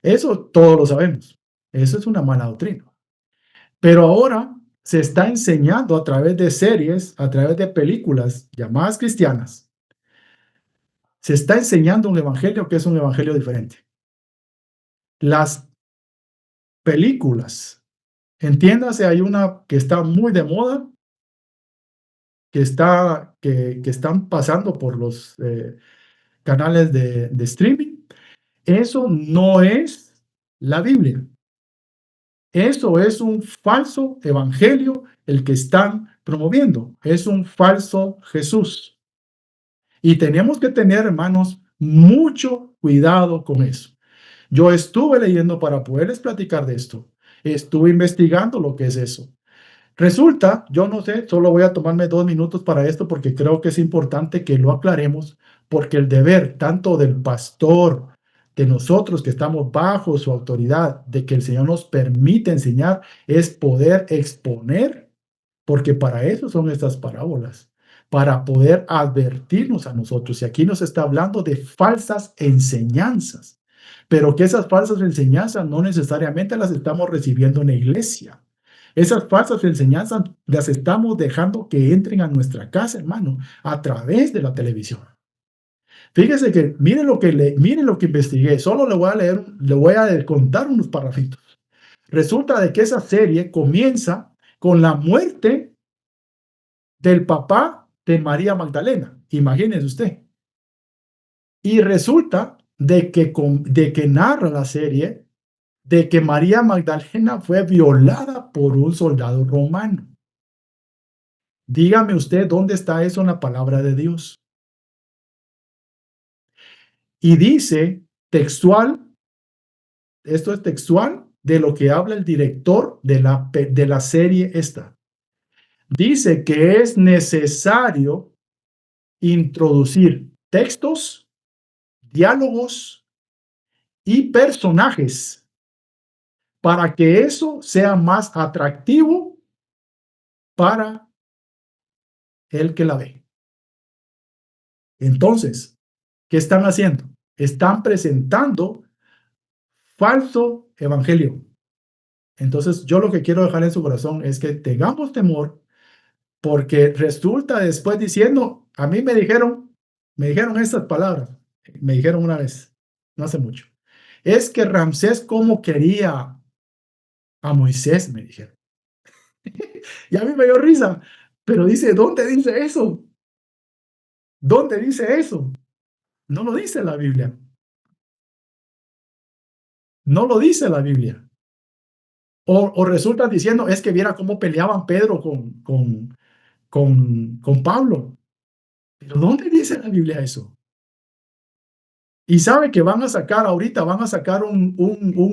Eso todos lo sabemos. Eso es una mala doctrina. Pero ahora se está enseñando a través de series, a través de películas llamadas cristianas, se está enseñando un evangelio que es un evangelio diferente. Las películas, entiéndase, hay una que está muy de moda, que están pasando por los canales de streaming. Eso no es la Biblia. Eso es un falso evangelio el que están promoviendo. Es un falso Jesús. Y tenemos que tener, hermanos, mucho cuidado con eso. Yo estuve leyendo para poderles platicar de esto. Estuve investigando lo que es eso. Resulta, yo no sé, solo voy a tomarme 2 minutos para esto porque creo que es importante que lo aclaremos, porque el deber tanto del pastor, de nosotros que estamos bajo su autoridad, de que el Señor nos permite enseñar, es poder exponer, porque para eso son estas parábolas, para poder advertirnos a nosotros. Y aquí nos está hablando de falsas enseñanzas, pero que esas falsas enseñanzas no necesariamente las estamos recibiendo en la iglesia. Esas falsas enseñanzas las estamos dejando que entren a nuestra casa, hermano, a través de la televisión. Fíjese que miren lo que investigué. Solo le voy a contar unos parrafitos. Resulta de que esa serie comienza con la muerte del papá de María Magdalena. Imagínese usted. Y resulta de que narra la serie de que María Magdalena fue violada por un soldado romano. Dígame usted dónde está eso en la palabra de Dios. Y dice textual, esto es textual de lo que habla el director de la serie esta. Dice que es necesario introducir textos, diálogos y personajes para que eso sea más atractivo para el que la ve. Entonces, ¿qué están haciendo? Están presentando falso evangelio. Entonces, yo lo que quiero dejar en su corazón es que tengamos temor, porque resulta después diciendo, a mí me dijeron estas palabras, me dijeron una vez, no hace mucho, es que Ramsés como quería a Moisés, me dijeron. Y a mí me dio risa, pero dice, ¿dónde dice eso? ¿Dónde dice eso? No lo dice la Biblia. No lo dice la Biblia. O resultan diciendo, es que viera cómo peleaban Pedro con Pablo. Pero ¿dónde dice la Biblia eso? Y sabe que van a sacar ahorita, van a sacar un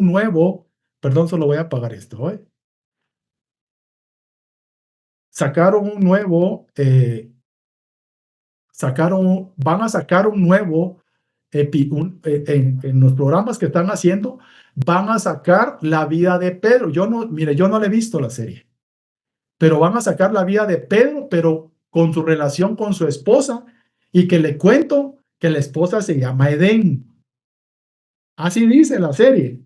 nuevo, perdón, solo voy a apagar esto, ¿eh? Sacaron un nuevo, van a sacar un nuevo, en los programas que están haciendo, van a sacar la vida de Pedro. Yo no, mire, yo no le he visto la serie, pero van a sacar la vida de Pedro, pero con su relación con su esposa, y que le cuento que la esposa se llama Edén. Así dice la serie,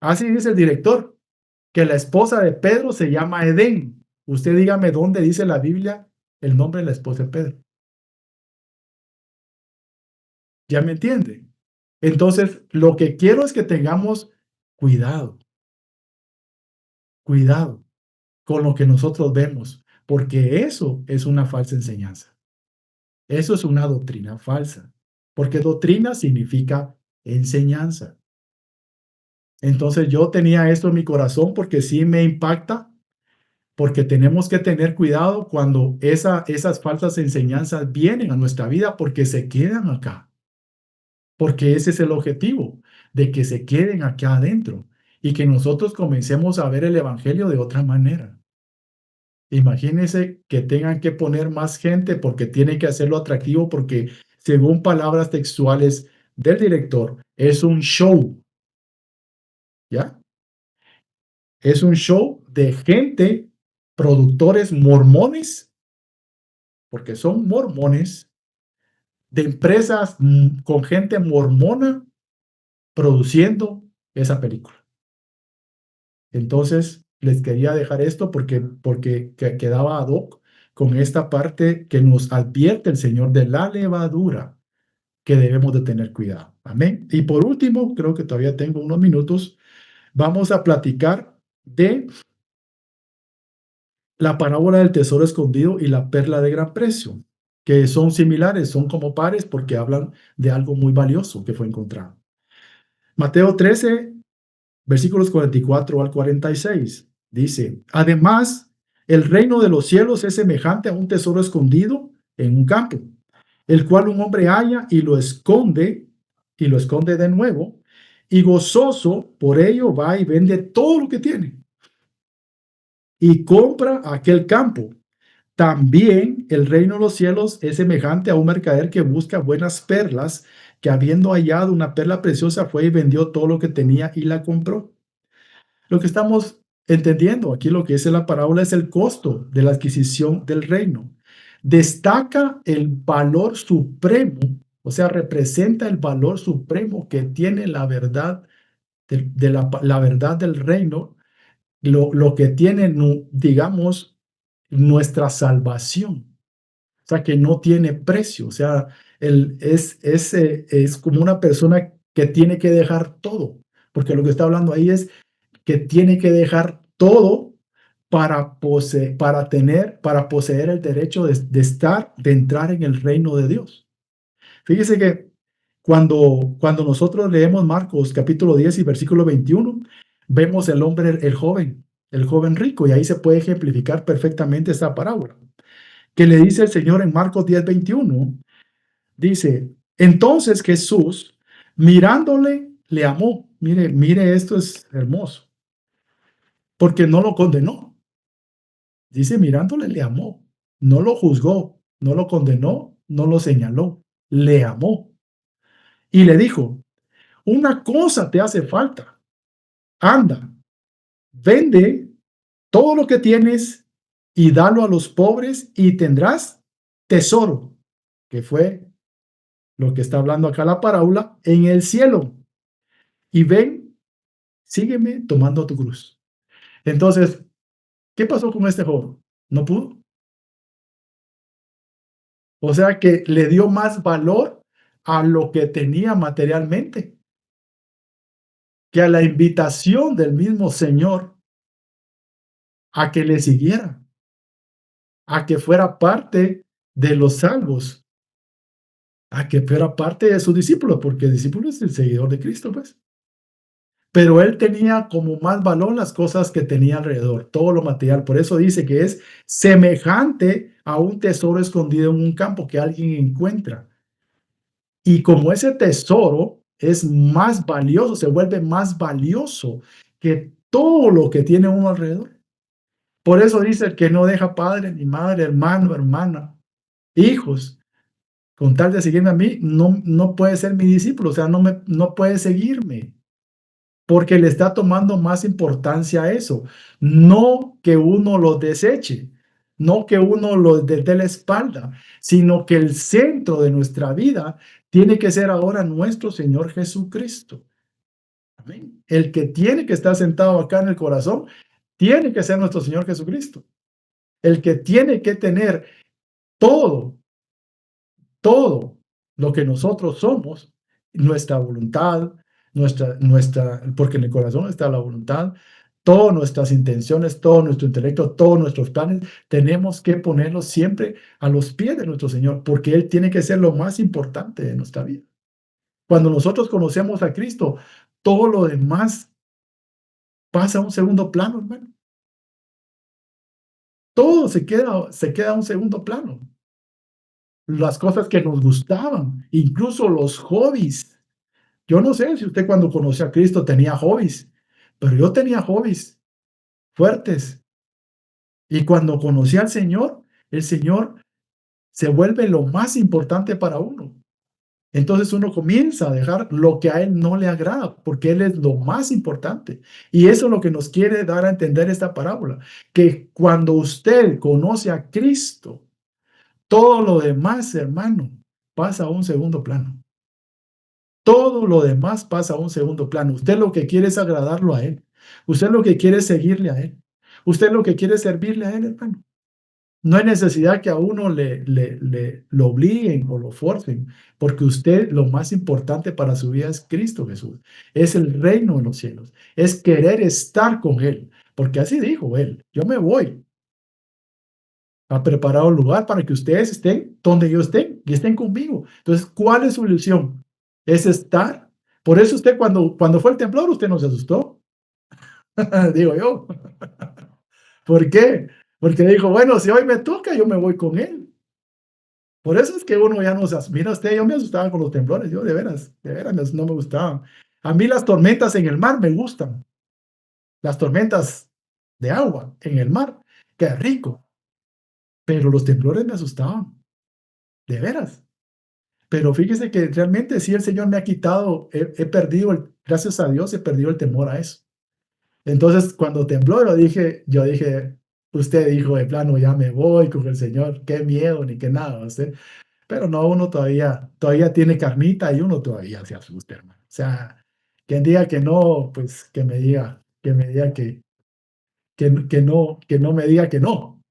así dice el director, que la esposa de Pedro se llama Edén. Usted dígame dónde dice la Biblia el nombre de la esposa de Pedro. ¿Ya me entiende? Entonces, lo que quiero es que tengamos cuidado, cuidado con lo que nosotros vemos, porque eso es una falsa enseñanza. Eso es una doctrina falsa, porque doctrina significa enseñanza. Entonces yo tenía esto en mi corazón porque sí me impacta, porque tenemos que tener cuidado cuando esas falsas enseñanzas vienen a nuestra vida, porque se quedan acá, porque ese es el objetivo, de que se queden acá adentro y que nosotros comencemos a ver el evangelio de otra manera. Imagínense que tengan que poner más gente porque tienen que hacerlo atractivo, porque según palabras textuales del director, es un show, ¿ya? Es un show de gente, productores mormones, porque son mormones, de empresas con gente mormona produciendo esa película. Entonces, les quería dejar esto porque quedaba ad hoc con esta parte que nos advierte el Señor de la levadura, que debemos de tener cuidado. Amén. Y por último, creo que todavía tengo unos minutos, vamos a platicar de la parábola del tesoro escondido y la perla de gran precio, que son similares, son como pares porque hablan de algo muy valioso que fue encontrado. Mateo 13, versículos 44 al 46, dice, además, el reino de los cielos es semejante a un tesoro escondido en un campo, el cual un hombre halla y lo esconde de nuevo, y gozoso por ello va y vende todo lo que tiene y compra aquel campo. También el reino de los cielos es semejante a un mercader que busca buenas perlas, que habiendo hallado una perla preciosa fue y vendió todo lo que tenía y la compró. Lo que estamos entendiendo aquí, lo que dice la parábola, es el costo de la adquisición del reino. Destaca el valor supremo, o sea, representa el valor supremo que tiene la verdad la verdad del reino, lo que tiene, digamos, nuestra salvación. O sea, que no tiene precio. O sea, es como una persona que tiene que dejar todo, porque lo que está hablando ahí es que tiene que dejar todo para poseer el derecho de entrar en el reino de Dios. Fíjese que cuando nosotros leemos Marcos capítulo 10 y versículo 21, vemos el joven rico, y ahí se puede ejemplificar perfectamente esta parábola, que le dice el Señor en Marcos 10:21, dice, entonces Jesús, mirándole, le amó. Mire, esto es hermoso, porque no lo condenó. Dice, mirándole, le amó, no lo juzgó, no lo condenó, no lo señaló, le amó y le dijo, una cosa te hace falta, anda, vende todo lo que tienes y dalo a los pobres y tendrás tesoro, que fue lo que está hablando acá la parábola, en el cielo. Y ven, sígueme tomando tu cruz. Entonces, ¿qué pasó con este joven? No pudo. O sea que le dio más valor a lo que tenía materialmente que a la invitación del mismo Señor a que le siguiera, a que fuera parte de los salvos, a que fuera parte de sus discípulos, porque el discípulo es el seguidor de Cristo, pues. Pero él tenía como más valor las cosas que tenía alrededor, todo lo material. Por eso dice que es semejante a un tesoro escondido en un campo que alguien encuentra. Y como ese tesoro es más valioso, se vuelve más valioso que todo lo que tiene uno alrededor. Por eso dice el que no deja padre, ni madre, hermano, hermana, hijos, con tal de seguirme a mí, no puede ser mi discípulo, o sea, no puede seguirme, porque le está tomando más importancia a eso. No que uno lo deseche, no que uno lo dé la espalda, sino que el centro de nuestra vida tiene que ser ahora nuestro Señor Jesucristo. Amén. El que tiene que estar sentado acá en el corazón tiene que ser nuestro Señor Jesucristo. El que tiene que tener todo, todo lo que nosotros somos, nuestra voluntad, porque en el corazón está la voluntad, todas nuestras intenciones, todo nuestro intelecto, todos nuestros planes, tenemos que ponerlos siempre a los pies de nuestro Señor, porque Él tiene que ser lo más importante de nuestra vida. Cuando nosotros conocemos a Cristo, todo lo demás pasa a un segundo plano, hermano. Todo se queda a un segundo plano. Las cosas que nos gustaban, incluso los hobbies. Yo no sé si usted cuando conoció a Cristo tenía hobbies, pero yo tenía hobbies fuertes. Y cuando conocí al Señor, el Señor se vuelve lo más importante para uno. Entonces uno comienza a dejar lo que a Él no le agrada, porque Él es lo más importante. Y eso es lo que nos quiere dar a entender esta parábola, que cuando usted conoce a Cristo, todo lo demás, hermano, pasa a un segundo plano. Todo lo demás pasa a un segundo plano. Usted lo que quiere es agradarlo a Él. Usted lo que quiere es seguirle a Él. Usted lo que quiere es servirle a Él, hermano. No hay necesidad que a uno lo obliguen o lo forcen, porque usted lo más importante para su vida es Cristo Jesús. Es el reino de los cielos. Es querer estar con Él, porque así dijo Él. Yo me voy a preparar un lugar para que ustedes estén donde yo esté y estén conmigo. Entonces, ¿cuál es su ilusión? Es estar. Por eso usted cuando fue al temblor, usted no se asustó, digo yo. ¿Por qué? Porque dijo, bueno, si hoy me toca, yo me voy con él. Por eso es que uno ya no se asusta. Mira usted, yo me asustaba con los temblores, yo de veras no me gustaban. A mí las tormentas en el mar me gustan. Las tormentas de agua en el mar, qué rico. Pero los temblores me asustaban, de veras. Pero fíjese que realmente sí el Señor me ha quitado, he perdido, gracias a Dios, he perdido el temor a eso. Entonces, cuando tembló, yo dije, usted dijo de plano, ya me voy con el Señor, qué miedo, ni qué nada, ¿sí? Pero no, uno todavía tiene carnita y uno todavía se asusta, hermano. O sea, quien diga que no, pues que me diga que no me diga que no.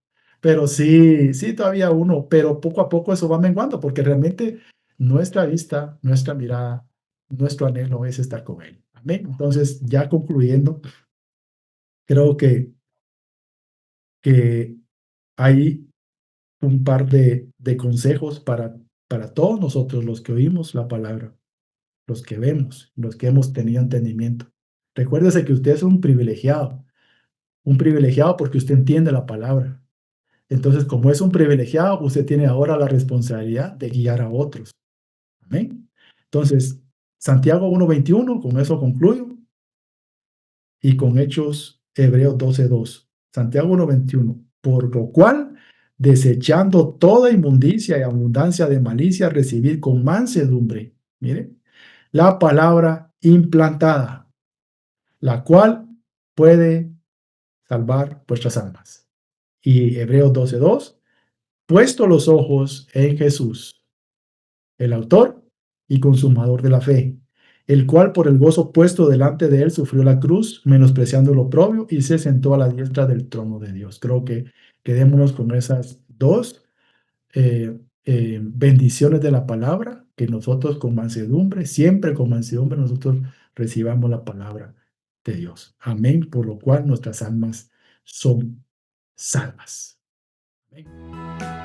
Pero sí, sí, todavía uno, pero poco a poco eso va menguando, porque realmente nuestra vista, nuestra mirada, nuestro anhelo es estar con Él. Amén. Entonces, ya concluyendo, creo que hay un par de consejos para todos nosotros los que oímos la palabra, los que vemos, los que hemos tenido entendimiento. Recuérdese que usted es un privilegiado porque usted entiende la palabra. Entonces, como es un privilegiado, usted tiene ahora la responsabilidad de guiar a otros. Amén. Entonces, Santiago 1:21, con eso concluyo, y con Hechos Hebreos 12:2. Santiago 1:21. Por lo cual, desechando toda inmundicia y abundancia de malicia, recibid con mansedumbre, mire, la palabra implantada, la cual puede salvar vuestras almas. Y Hebreos 12:2, puesto los ojos en Jesús, el autor y consumador de la fe, el cual por el gozo puesto delante de él sufrió la cruz, menospreciando lo oprobio, y se sentó a la diestra del trono de Dios. Creo que quedémonos con esas dos bendiciones de la palabra, que nosotros con mansedumbre, siempre con mansedumbre, nosotros recibamos la palabra de Dios. Amén, por lo cual nuestras almas son salvas. Amén.